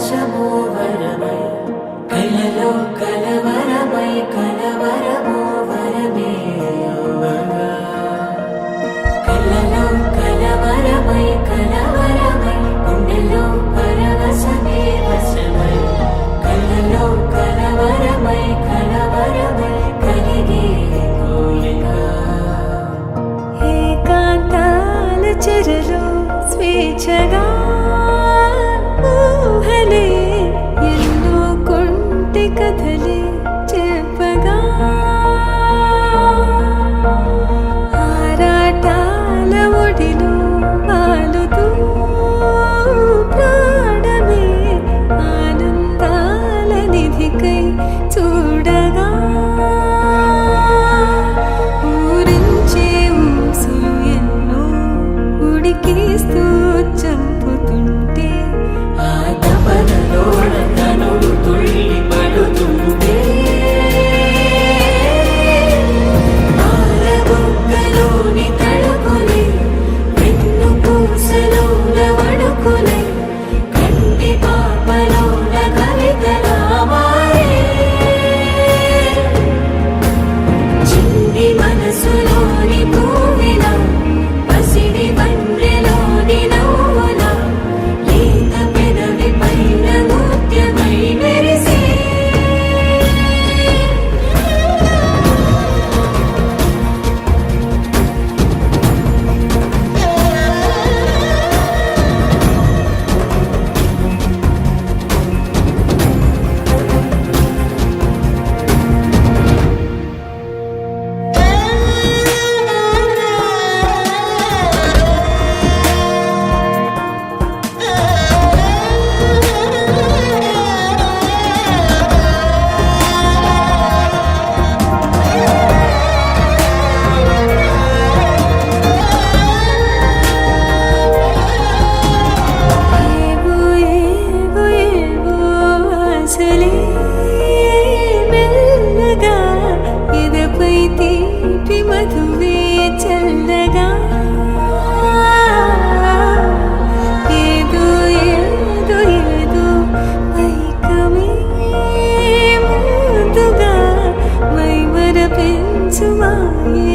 పరవశము వరమై కలలో కలవరమై కలవరము వరమే అవ్వగా కలలో కలవరమై కలవరమై గుండెలో పరవశమే వశమై కలలో కలవరమై కలవరమై కలిగే కోరిక ఏకాంతాల చెరలో స్వేచ్ఛగా ఊహలే ఎన్నో కొంటె కథలే చెప్పగా ఆరాటాల ఒడిలో వాలుతూ ప్రాణమే ఆనందాల నిధికై చూడగా ఊరించే ఊసులు ఎన్నో ఉడికిస్తూ చంపుతుంటే ఆ తపనలోన తనువు తుళ్ళి పడుతుంటే పాలబుగ్గలోని తడుకులే వెన్ను పూసలోన వడుకులే కంటి పాపలోన కవితలా మారే చిన్ని మనసులోని పూవిలా పసిడి బండ్రెలోని నవ్వులా లేత పెదవి పైన ముత్యమై మెరిసే ఏవో ఏవో ఏవో ఆశలే మెల్లగా ఎదపై తీపి మధువే చల్లగా ఏదో ఏదో ఏదో మైకమే ముందుగా మైమర పెంచు మాయే